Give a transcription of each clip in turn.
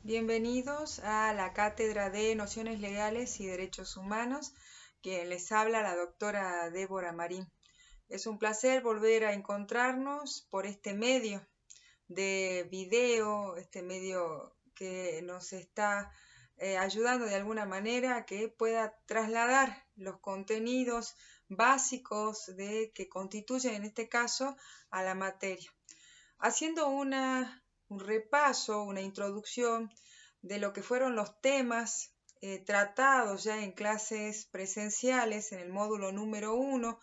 Bienvenidos a la Cátedra de Nociones Legales y Derechos Humanos, quien les habla la doctora Débora Marín. Es un placer volver a encontrarnos por este medio de video, este medio que nos está ayudando de alguna manera a que pueda trasladar los contenidos básicos que constituyen en este caso a la materia. Haciendo un repaso, una introducción de lo que fueron los temas tratados ya en clases presenciales en el módulo número 1,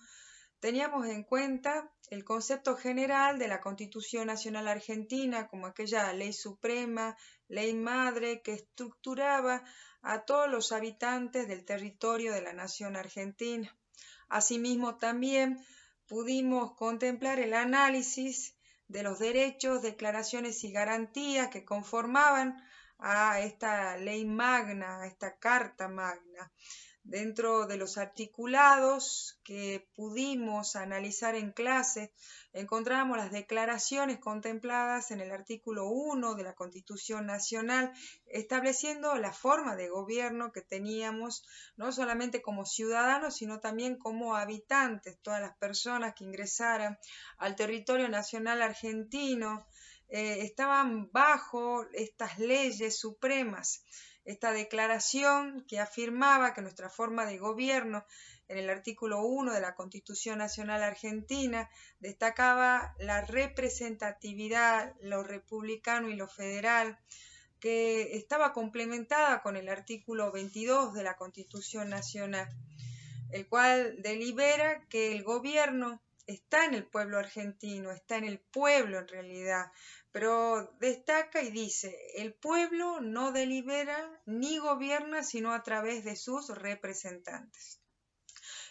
teníamos en cuenta el concepto general de la Constitución Nacional Argentina como aquella ley suprema, ley madre que estructuraba a todos los habitantes del territorio de la nación argentina. Asimismo, también pudimos contemplar el análisis de los derechos, declaraciones y garantías que conformaban a esta ley magna, a esta carta magna. Dentro de los articulados que pudimos analizar en clase, encontramos las declaraciones contempladas en el artículo 1 de la Constitución Nacional, estableciendo la forma de gobierno que teníamos, no solamente como ciudadanos, sino también como habitantes, todas las personas que ingresaran al territorio nacional argentino, estaban bajo estas leyes supremas. Esta declaración que afirmaba que nuestra forma de gobierno en el artículo 1 de la Constitución Nacional Argentina destacaba la representatividad, lo republicano y lo federal, que estaba complementada con el artículo 22 de la Constitución Nacional, el cual delibera que el gobierno está en el pueblo argentino, está en el pueblo en realidad, pero destaca y dice, el pueblo no delibera ni gobierna sino a través de sus representantes.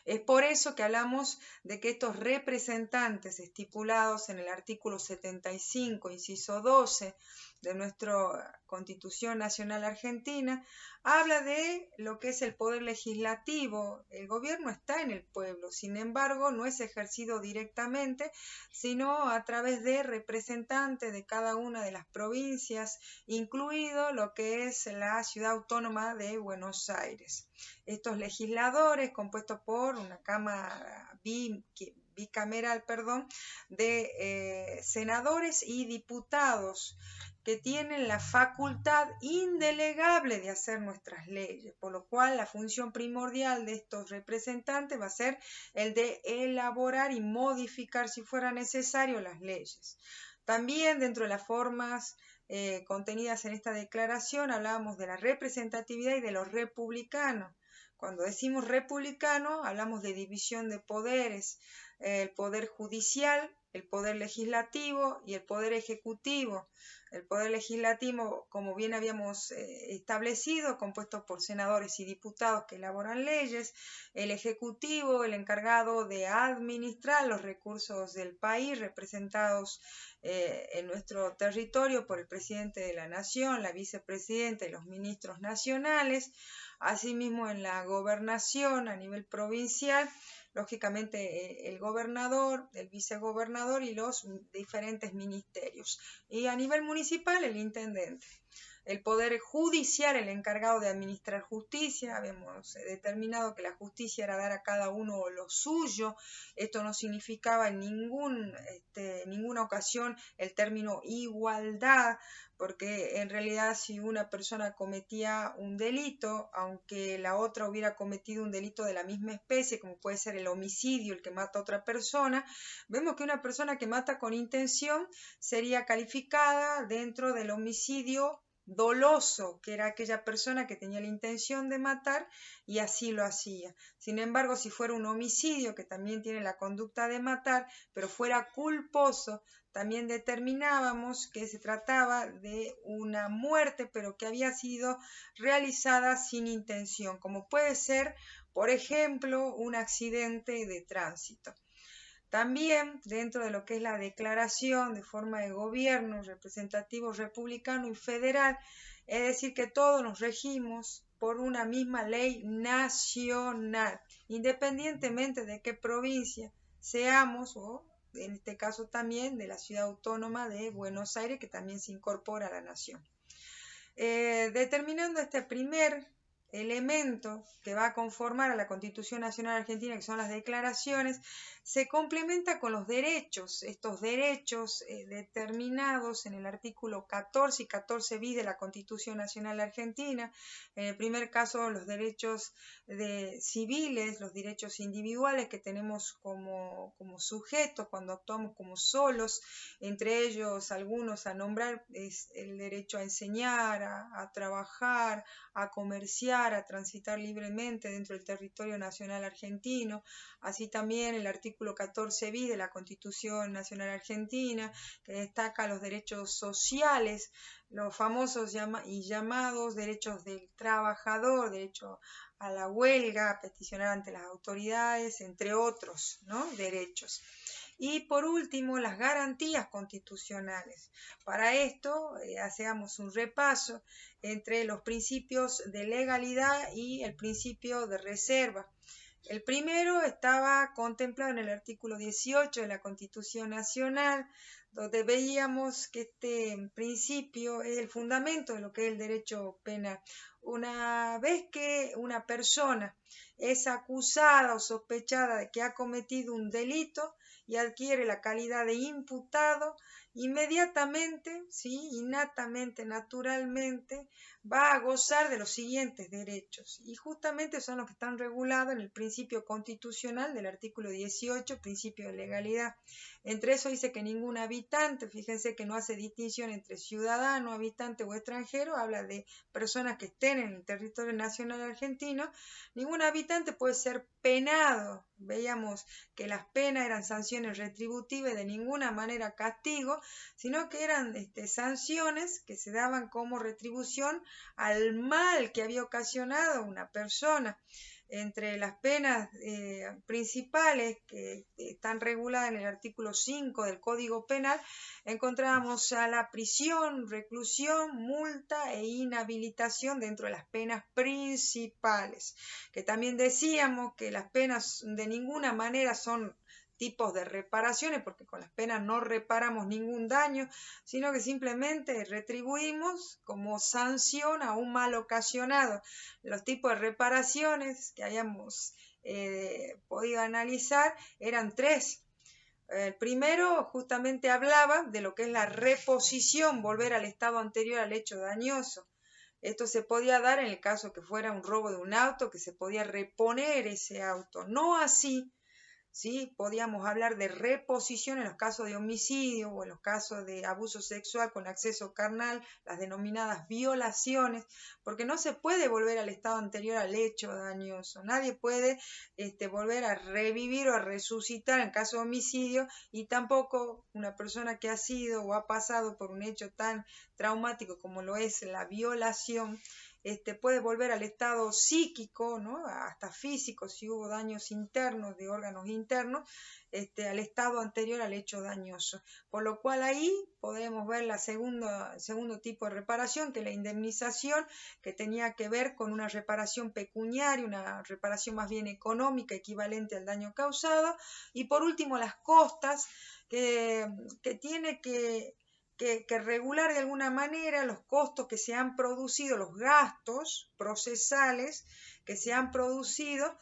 Es por eso que hablamos de que estos representantes estipulados en el artículo 75, inciso 12 de nuestra Constitución Nacional Argentina, habla de lo que es el poder legislativo. El gobierno está en el pueblo, sin embargo, no es ejercido directamente, sino a través de representantes de cada una de las provincias, incluido lo que es la ciudad autónoma de Buenos Aires. Estos legisladores, compuestos por una cámara bicameral, de senadores y diputados que tienen la facultad indelegable de hacer nuestras leyes, por lo cual la función primordial de estos representantes va a ser el de elaborar y modificar, si fuera necesario, las leyes. También dentro de las formas contenidas en esta declaración hablábamos de la representatividad y de los republicanos. Cuando decimos republicano, hablamos de división de poderes, el poder judicial, el poder legislativo y el poder ejecutivo. El poder legislativo, como bien habíamos establecido, compuesto por senadores y diputados que elaboran leyes, el ejecutivo, el encargado de administrar los recursos del país representados en nuestro territorio por el presidente de la nación, la vicepresidenta y los ministros nacionales. Asimismo, en la gobernación a nivel provincial, lógicamente el gobernador, el vicegobernador y los diferentes ministerios. Y a nivel municipal, el intendente. El poder judicial, el encargado de administrar justicia, habíamos determinado que la justicia era dar a cada uno lo suyo. Esto no significaba en ninguna ocasión el término igualdad, porque en realidad si una persona cometía un delito, aunque la otra hubiera cometido un delito de la misma especie, como puede ser el homicidio, el que mata a otra persona, vemos que una persona que mata con intención sería calificada dentro del homicidio doloso, que era aquella persona que tenía la intención de matar y así lo hacía. Sin embargo, si fuera un homicidio, que también tiene la conducta de matar, pero fuera culposo, también determinábamos que se trataba de una muerte, pero que había sido realizada sin intención, como puede ser, por ejemplo, un accidente de tránsito. También dentro de lo que es la declaración de forma de gobierno representativo republicano y federal, es decir, que todos nos regimos por una misma ley nacional, independientemente de qué provincia seamos, o en este caso también de la ciudad autónoma de Buenos Aires, que también se incorpora a la nación. Determinando este primer elemento que va a conformar a la Constitución Nacional Argentina, que son las declaraciones, se complementa con los derechos, estos derechos determinados en el artículo 14 y 14 bis de la Constitución Nacional Argentina. En el primer caso, los derechos civiles, los derechos individuales que tenemos como sujetos cuando actuamos como solos, entre ellos algunos a nombrar es el derecho a enseñar, a trabajar, a comerciar, a transitar libremente dentro del territorio nacional argentino, así también el artículo 14 bis de la Constitución Nacional Argentina, que destaca los derechos sociales, los famosos y llamados derechos del trabajador, derecho a la huelga, a peticionar ante las autoridades, entre otros, ¿no?, derechos. Y por último, las garantías constitucionales. Para esto, hacemos un repaso entre los principios de legalidad y el principio de reserva. El primero estaba contemplado en el artículo 18 de la Constitución Nacional, donde veíamos que este principio es el fundamento de lo que es el derecho penal. Una vez que una persona es acusada o sospechada de que ha cometido un delito y adquiere la calidad de imputado, inmediatamente, ¿sí?, innatamente, naturalmente, va a gozar de los siguientes derechos, y justamente son los que están regulados en el principio constitucional del artículo 18, principio de legalidad. Entre eso dice que ningún habitante, fíjense que no hace distinción entre ciudadano, habitante o extranjero, habla de personas que estén en el territorio nacional argentino, ningún habitante puede ser penado. Veíamos que las penas eran sanciones retributivas y de ninguna manera castigo, sino que eran sanciones que se daban como retribución al mal que había ocasionado una persona. Entre las penas principales que están reguladas en el artículo 5 del Código Penal, encontrábamos a la prisión, reclusión, multa e inhabilitación dentro de las penas principales, que también decíamos que las penas de ninguna manera son tipos de reparaciones, porque con las penas no reparamos ningún daño, sino que simplemente retribuimos como sanción a un mal ocasionado. Los tipos de reparaciones que hayamos podido analizar eran tres. El primero justamente hablaba de lo que es la reposición, volver al estado anterior al hecho dañoso. Esto se podía dar en el caso que fuera un robo de un auto, que se podía reponer ese auto. No así, ¿sí? Podíamos hablar de reposición en los casos de homicidio o en los casos de abuso sexual con acceso carnal, las denominadas violaciones, porque no se puede volver al estado anterior al hecho dañoso. Nadie puede volver a revivir o a resucitar en caso de homicidio, y tampoco una persona que ha sido o ha pasado por un hecho tan traumático como lo es la violación, puede volver al estado psíquico, ¿no?, hasta físico, si hubo daños internos de órganos internos, al estado anterior al hecho dañoso. Por lo cual ahí podemos ver el segundo tipo de reparación, que es la indemnización, que tenía que ver con una reparación pecuniaria, una reparación más bien económica, equivalente al daño causado. Y por último, las costas, que tiene que regular de alguna manera los costos que se han producido, los gastos procesales que se han producido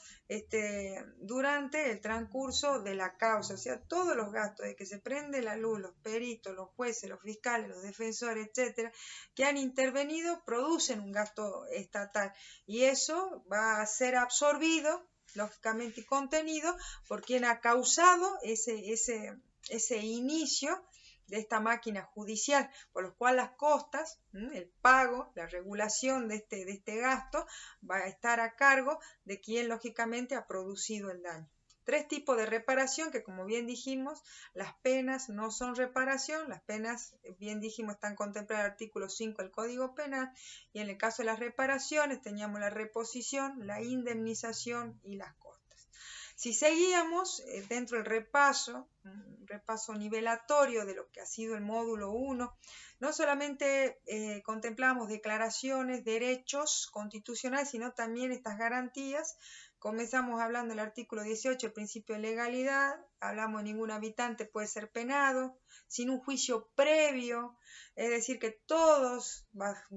durante el transcurso de la causa. O sea, todos los gastos de que se prende la luz, los peritos, los jueces, los fiscales, los defensores, etcétera, que han intervenido, producen un gasto estatal, y eso va a ser absorbido, lógicamente, y contenido por quien ha causado ese inicio de esta máquina judicial, por lo cual las costas, el pago, la regulación de este gasto va a estar a cargo de quien lógicamente ha producido el daño. Tres tipos de reparación que, como bien dijimos, las penas no son reparación. Las penas, bien dijimos, están contempladas en el artículo 5 del Código Penal, y en el caso de las reparaciones teníamos la reposición, la indemnización y las costas. Si seguíamos dentro del repaso, un repaso nivelatorio de lo que ha sido el módulo 1, no solamente contemplamos declaraciones, derechos constitucionales, sino también estas garantías Comenzamos hablando del artículo 18, el principio de legalidad, hablamos de ningún habitante puede ser penado, sin un juicio previo, es decir, que todos,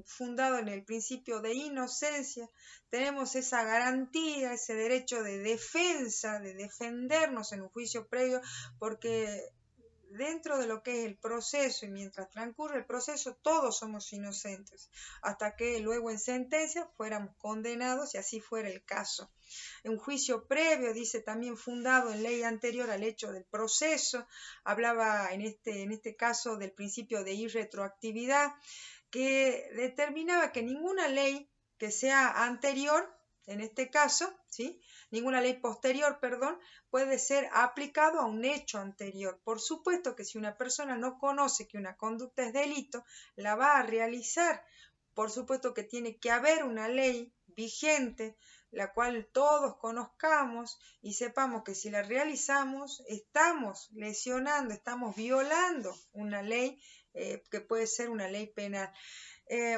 fundado en el principio de inocencia, tenemos esa garantía, ese derecho de defensa, de defendernos en un juicio previo, porque dentro de lo que es el proceso y mientras transcurre el proceso todos somos inocentes hasta que luego en sentencia fuéramos condenados y así fuera el caso. Un juicio previo, dice también fundado en ley anterior al hecho del proceso, hablaba en este caso del principio de irretroactividad que determinaba que ninguna ley que sea anterior, en este caso, ¿sí? Ninguna ley posterior, perdón, puede ser aplicado a un hecho anterior. Por supuesto que si una persona no conoce que una conducta es delito, la va a realizar. Por supuesto que tiene que haber una ley vigente, la cual todos conozcamos y sepamos que si la realizamos, estamos lesionando, estamos violando una ley que puede ser una ley penal.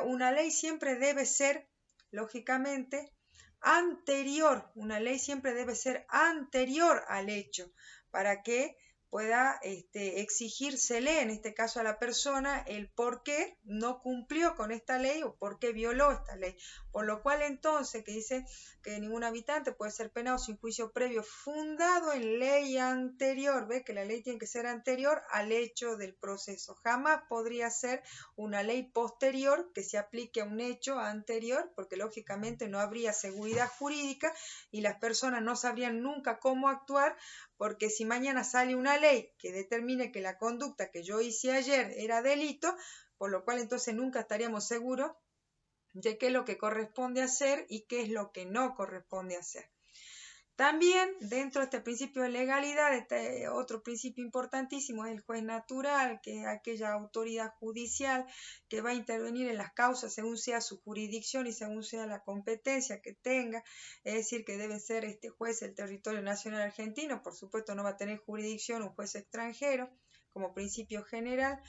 Una ley siempre debe ser, lógicamente, anterior, una ley siempre debe ser anterior al hecho para que pueda exigírsele, en este caso a la persona, el por qué no cumplió con esta ley o por qué violó esta ley. Por lo cual entonces, que dice que ningún habitante puede ser penado sin juicio previo fundado en ley anterior, ¿ve? Que la ley tiene que ser anterior al hecho del proceso. Jamás podría ser una ley posterior que se aplique a un hecho anterior, porque lógicamente no habría seguridad jurídica y las personas no sabrían nunca cómo actuar, porque si mañana sale una ley que determine que la conducta que yo hice ayer era delito, por lo cual entonces nunca estaríamos seguros de qué es lo que corresponde hacer y qué es lo que no corresponde hacer. También dentro de este principio de legalidad, otro principio importantísimo es el juez natural, que es aquella autoridad judicial que va a intervenir en las causas según sea su jurisdicción y según sea la competencia que tenga, es decir, que debe ser este juez del territorio nacional argentino, por supuesto no va a tener jurisdicción un juez extranjero, como principio general,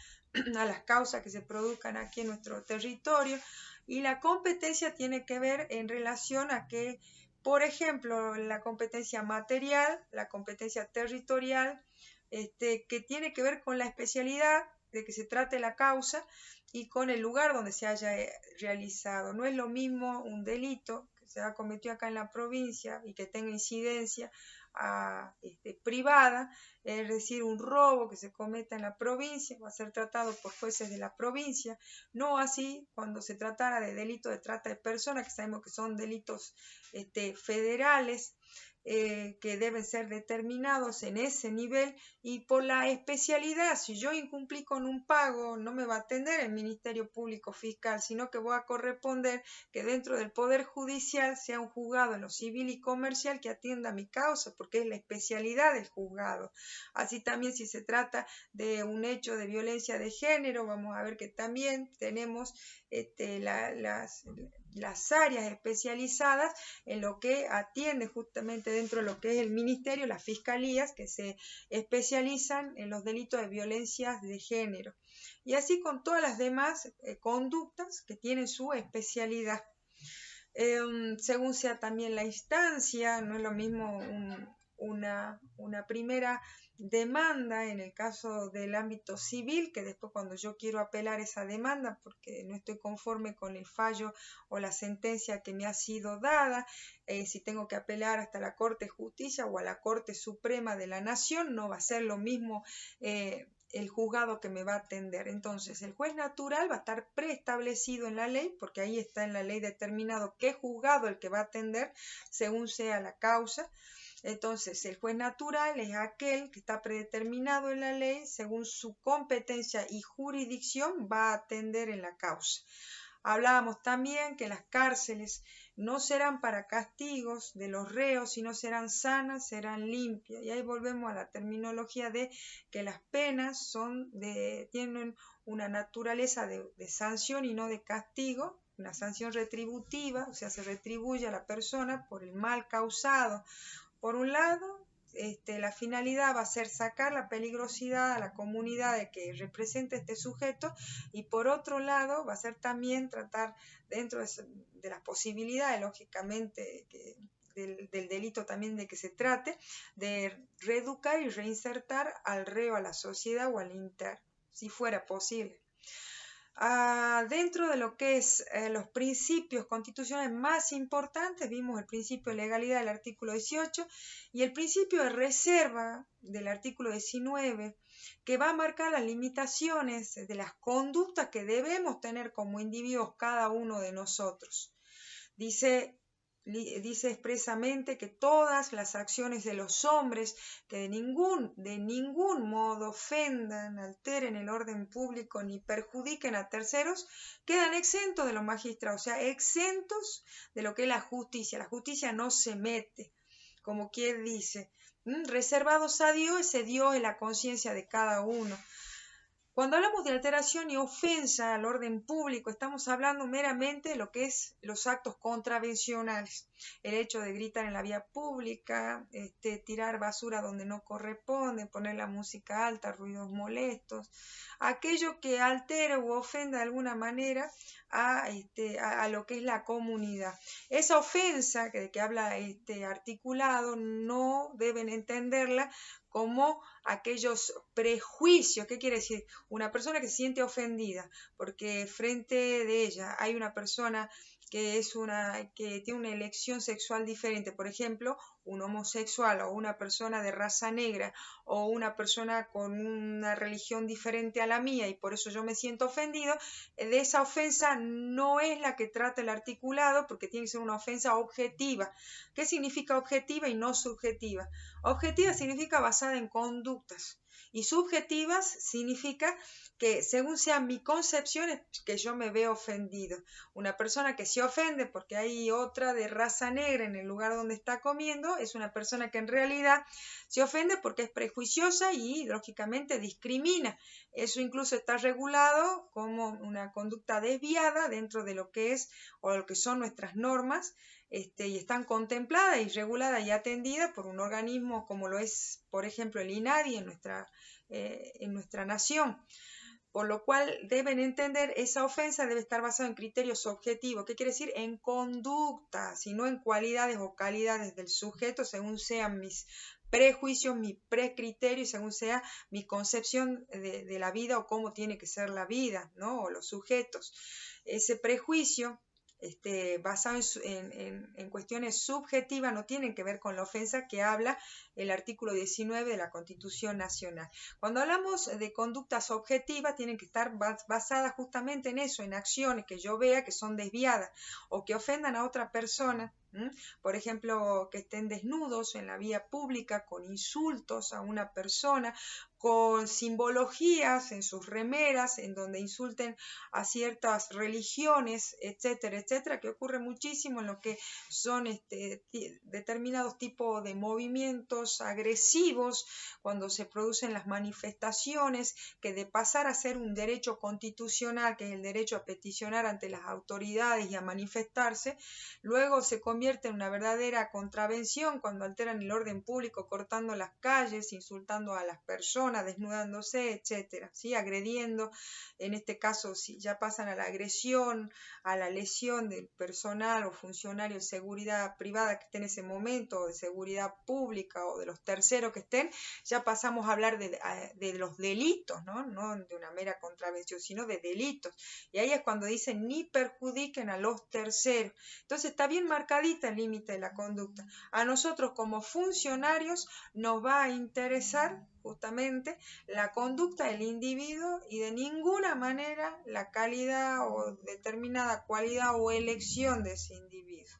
a las causas que se produzcan aquí en nuestro territorio, y la competencia tiene que ver en relación a que, por ejemplo, la competencia material, la competencia territorial, que tiene que ver con la especialidad de que se trate la causa y con el lugar donde se haya realizado. No es lo mismo un delito que se ha cometido acá en la provincia y que tenga incidencia privada, es decir, un robo que se cometa en la provincia va a ser tratado por jueces de la provincia, no así cuando se tratara de delito de trata de personas, que sabemos que son delitos federales, que deben ser determinados en ese nivel y por la especialidad. Si yo incumplí con un pago, no me va a atender el Ministerio Público Fiscal, sino que voy a corresponder que dentro del Poder Judicial sea un juzgado en lo civil y comercial que atienda mi causa, porque es la especialidad del juzgado. Así también si se trata de un hecho de violencia de género, vamos a ver que también tenemos las áreas especializadas en lo que atiende justamente dentro de lo que es el ministerio, las fiscalías que se especializan en los delitos de violencia de género. Y así con todas las demás conductas que tienen su especialidad. Según sea también la instancia, no es lo mismo una primera demanda en el caso del ámbito civil, que después cuando yo quiero apelar esa demanda porque no estoy conforme con el fallo o la sentencia que me ha sido dada, si tengo que apelar hasta la Corte de Justicia o a la Corte Suprema de la Nación, no va a ser lo mismo el juzgado que me va a atender. Entonces el juez natural va a estar preestablecido en la ley, porque ahí está en la ley determinado qué juzgado el que va a atender según sea la causa. Entonces el juez natural es aquel que está predeterminado en la ley según su competencia y jurisdicción va a atender en la causa. Hablábamos también que las cárceles no serán para castigos de los reos, sino serán sanas, serán limpias. Y ahí volvemos a la terminología de que las penas tienen una naturaleza de sanción y no de castigo, una sanción retributiva, o sea, se retribuye a la persona por el mal causado. Por un lado, la finalidad va a ser sacar la peligrosidad a la comunidad de que representa este sujeto y por otro lado va a ser también tratar dentro de las posibilidades, lógicamente, del delito también de que se trate, de reeducar y reinsertar al reo a la sociedad o al interno, si fuera posible. Dentro de lo que es los principios constitucionales más importantes, vimos el principio de legalidad del artículo 18 y el principio de reserva del artículo 19, que va a marcar las limitaciones de las conductas que debemos tener como individuos cada uno de nosotros. Dice expresamente que todas las acciones de los hombres que de ningún modo ofendan, alteren el orden público ni perjudiquen a terceros, quedan exentos de los magistrados, o sea, exentos de lo que es la justicia. La justicia no se mete, como quien dice, reservados a Dios, ese Dios es la conciencia de cada uno. Cuando hablamos de alteración y ofensa al orden público, estamos hablando meramente de lo que es los actos contravencionales. El hecho de gritar en la vía pública, tirar basura donde no corresponde, poner la música alta, ruidos molestos, aquello que altere u ofenda de alguna manera a lo que es la comunidad. Esa ofensa de que habla este articulado no deben entenderla como aquellos prejuicios. ¿Qué quiere decir? Una persona que se siente ofendida porque frente de ella hay una persona que tiene una elección sexual diferente, por ejemplo, un homosexual o una persona de raza negra o una persona con una religión diferente a la mía y por eso yo me siento ofendido, de esa ofensa no es la que trata el articulado porque tiene que ser una ofensa objetiva. ¿Qué significa objetiva y no subjetiva? Objetiva significa basada en conductas y subjetivas significa que según sea mi concepción es que yo me veo ofendido. Una persona que se ofende porque hay otra de raza negra en el lugar donde está comiendo es una persona que en realidad se ofende porque es prejuiciosa y lógicamente discrimina. Eso incluso está regulado como una conducta desviada dentro de lo que es o lo que son nuestras normas. Y están contempladas y reguladas y atendidas por un organismo como lo es, por ejemplo, el INADI en nuestra nación. Por lo cual deben entender, esa ofensa debe estar basada en criterios objetivos. ¿Qué quiere decir? En conductas y no en cualidades o calidades del sujeto según sean mis prejuicios, mi precriterio y según sea mi concepción de la vida o cómo tiene que ser la vida, ¿no? O los sujetos. Ese prejuicio basado en cuestiones subjetivas no tienen que ver con la ofensa que habla el artículo 19 de la Constitución Nacional. Cuando hablamos de conductas objetivas tienen que estar basadas justamente en eso, en acciones que yo vea que son desviadas o que ofendan a otra persona. Por ejemplo, que estén desnudos en la vía pública con insultos a una persona, con simbologías en sus remeras, en donde insulten a ciertas religiones, etcétera, etcétera, que ocurre muchísimo en lo que son determinados tipos de movimientos agresivos cuando se producen las manifestaciones, que de pasar a ser un derecho constitucional, que es el derecho a peticionar ante las autoridades y a manifestarse, luego se convierte en una verdadera contravención cuando alteran el orden público, cortando las calles, insultando a las personas, desnudándose, etcétera, ¿sí? Agrediendo, en este caso si ya pasan a la agresión, a la lesión del personal o funcionario de seguridad privada que esté en ese momento, o de seguridad pública o de los terceros que estén, ya pasamos a hablar de los delitos, ¿no? No de una mera contravención, sino de delitos. Y ahí es cuando dicen ni perjudiquen a los terceros. Entonces está bien marcadita el límite de la conducta. A nosotros como funcionarios nos va a interesar justamente la conducta del individuo y de ninguna manera la calidad o determinada cualidad o elección de ese individuo.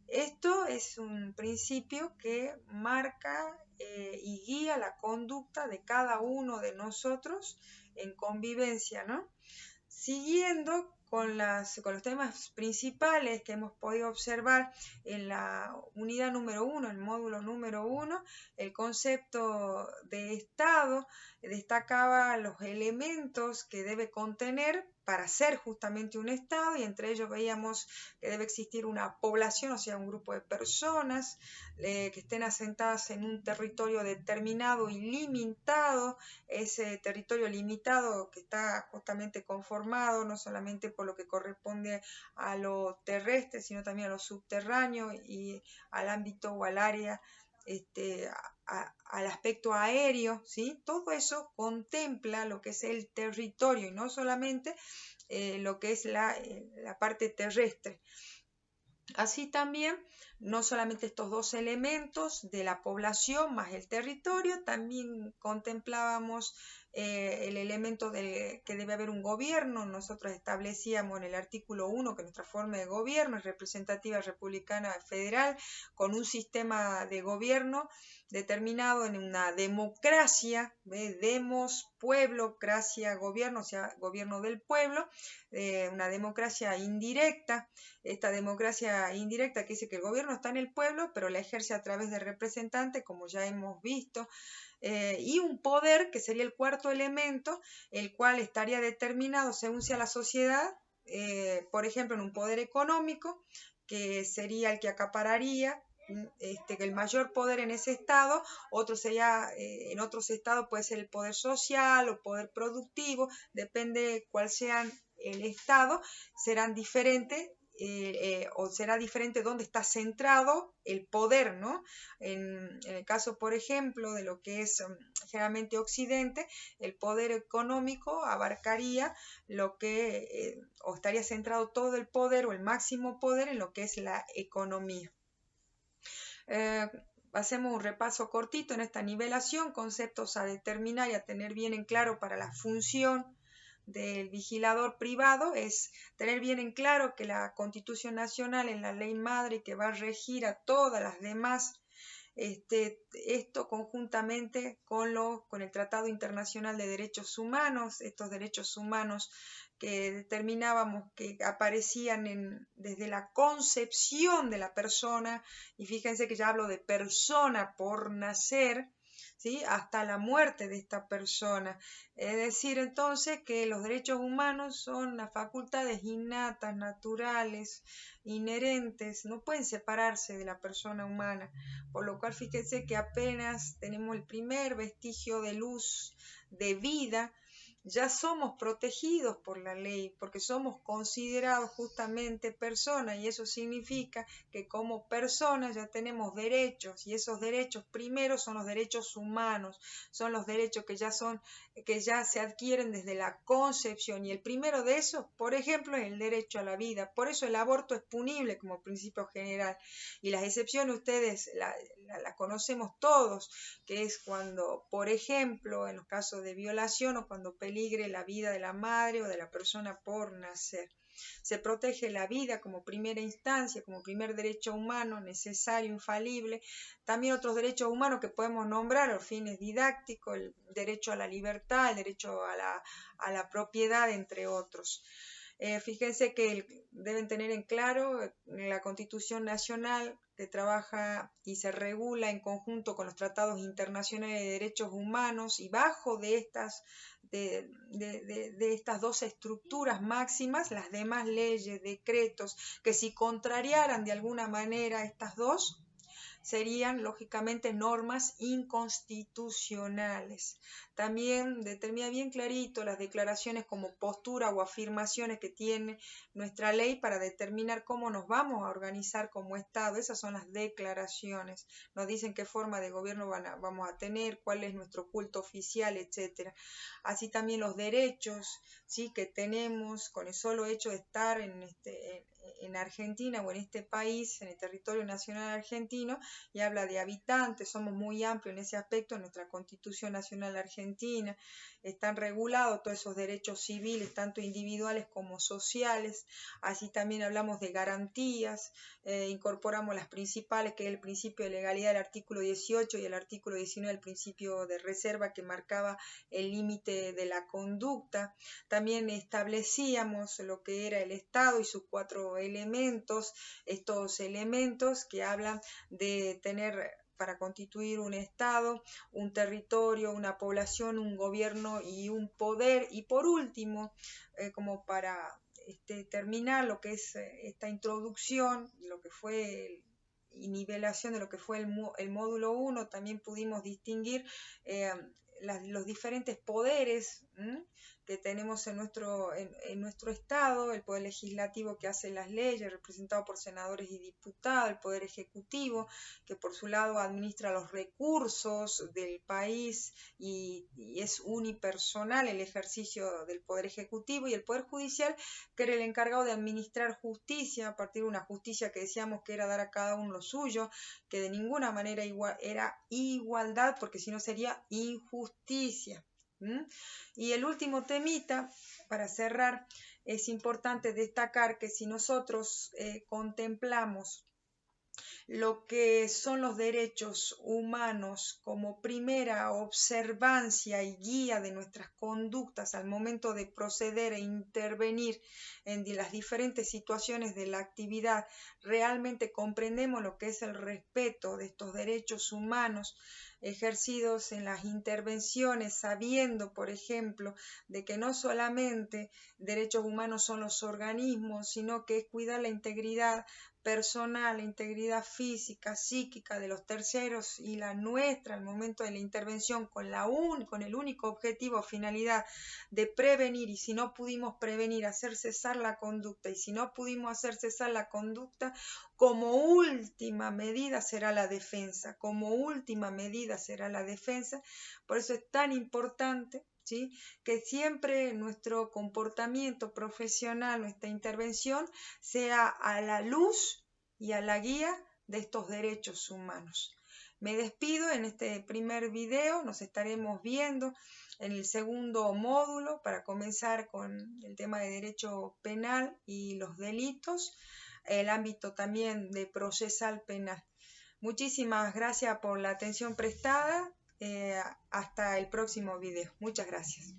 Esto es un principio que marca y guía la conducta de cada uno de nosotros en convivencia, ¿no? Siguiendo con los temas principales que hemos podido observar en la unidad número 1, el módulo número 1, el concepto de Estado destacaba los elementos que debe contener para ser justamente un Estado, y entre ellos veíamos que debe existir una población, o sea, un grupo de personas que estén asentadas en un territorio determinado y limitado, ese territorio limitado que está justamente conformado no solamente por lo que corresponde a lo terrestre, sino también a lo subterráneo y al ámbito o al área al aspecto aéreo, ¿sí? Todo eso contempla lo que es el territorio y no solamente lo que es la parte terrestre. Así también, no solamente estos dos elementos de la población más el territorio, también contemplábamos el elemento de que debe haber un gobierno. Nosotros establecíamos en el artículo 1 que nuestra forma de gobierno es representativa republicana federal, con un sistema de gobierno determinado en una democracia, demos, pueblo, cracia, gobierno, o sea, gobierno del pueblo, una democracia indirecta. Esta democracia indirecta que dice que el gobierno está en el pueblo, pero la ejerce a través de representantes, como ya hemos visto, y un poder, que sería el cuarto elemento, el cual estaría determinado según sea la sociedad, por ejemplo, en un poder económico, que sería el que acapararía el mayor poder en ese estado. Otro sería, en otros estados puede ser el poder social o poder productivo, depende cuál sea el estado, serán diferentes. O será diferente dónde está centrado el poder, ¿no? En el caso, por ejemplo, de lo que es generalmente Occidente, el poder económico abarcaría lo que, o estaría centrado todo el poder o el máximo poder en lo que es la economía. Hacemos un repaso cortito en esta nivelación, conceptos a determinar y a tener bien en claro para la función del vigilador privado. Es tener bien en claro que la Constitución Nacional es la ley madre que va a regir a todas las demás, esto conjuntamente con el Tratado Internacional de Derechos Humanos, estos derechos humanos que determinábamos que aparecían desde la concepción de la persona, y fíjense que ya hablo de persona por nacer, ¿sí? Hasta la muerte de esta persona. Es decir, entonces, que los derechos humanos son las facultades innatas, naturales, inherentes, no pueden separarse de la persona humana, por lo cual fíjense que apenas tenemos el primer vestigio de luz, de vida, ya somos protegidos por la ley, porque somos considerados justamente personas, y eso significa que como personas ya tenemos derechos, y esos derechos primero son los derechos humanos, son los derechos que ya se adquieren desde la concepción, y el primero de esos, por ejemplo, es el derecho a la vida. Por eso el aborto es punible como principio general, y las excepciones ustedes las conocemos todos, que es cuando, por ejemplo, en los casos de violación o cuando peligre la vida de la madre o de la persona por nacer. Se protege la vida como primera instancia, como primer derecho humano necesario, infalible. También otros derechos humanos que podemos nombrar a los fines didácticos, el derecho a la libertad, el derecho a la propiedad, entre otros. Fíjense que deben tener en claro la Constitución Nacional, que trabaja y se regula en conjunto con los tratados internacionales de derechos humanos, y bajo de estas dos estructuras máximas, las demás leyes, decretos, que si contrariaran de alguna manera estas dos, serían lógicamente normas inconstitucionales. También determina bien clarito las declaraciones como postura o afirmaciones que tiene nuestra ley para determinar cómo nos vamos a organizar como Estado. Esas son las declaraciones. Nos dicen qué forma de gobierno vamos a tener, cuál es nuestro culto oficial, etc. Así también los derechos, ¿sí?, que tenemos con el solo hecho de estar en Argentina o en este país, en el territorio nacional argentino, y habla de habitantes. Somos muy amplios en ese aspecto. En nuestra Constitución Nacional Argentina están regulados todos esos derechos civiles, tanto individuales como sociales. Así también hablamos de garantías, incorporamos las principales, que es el principio de legalidad del artículo 18 y el artículo 19 el principio de reserva, que marcaba el límite de la conducta. También establecíamos lo que era el Estado y sus 4 elementos, estos elementos que hablan de tener para constituir un Estado, un territorio, una población, un gobierno y un poder. Y por último, como para terminar lo que es esta introducción, lo que fue y nivelación de lo que fue el módulo 1, también pudimos distinguir los diferentes poderes que tenemos en nuestro Estado, el Poder Legislativo que hace las leyes, representado por senadores y diputados, el Poder Ejecutivo, que por su lado administra los recursos del país y es unipersonal el ejercicio del Poder Ejecutivo, y el Poder Judicial, que era el encargado de administrar justicia, a partir de una justicia que decíamos que era dar a cada uno lo suyo, que de ninguna manera era igualdad, porque si no sería injusticia. Y el último temita, para cerrar, es importante destacar que si nosotros contemplamos lo que son los derechos humanos como primera observancia y guía de nuestras conductas al momento de proceder e intervenir en las diferentes situaciones de la actividad, realmente comprendemos lo que es el respeto de estos derechos humanos ejercidos en las intervenciones, sabiendo, por ejemplo, de que no solamente derechos humanos son los organismos, sino que es cuidar la integridad personal, la integridad física, psíquica de los terceros y la nuestra al momento de la intervención con el único objetivo, finalidad de prevenir, y si no pudimos prevenir, hacer cesar la conducta, y si no pudimos hacer cesar la conducta, como última medida será la defensa, como última medida será la defensa. Por eso es tan importante, ¿sí?, que siempre nuestro comportamiento profesional, nuestra intervención, sea a la luz y a la guía de estos derechos humanos. Me despido en este primer video, nos estaremos viendo en el segundo módulo para comenzar con el tema de derecho penal y los delitos, el ámbito también de procesal penal. Muchísimas gracias por la atención prestada. Hasta el próximo video. Muchas gracias.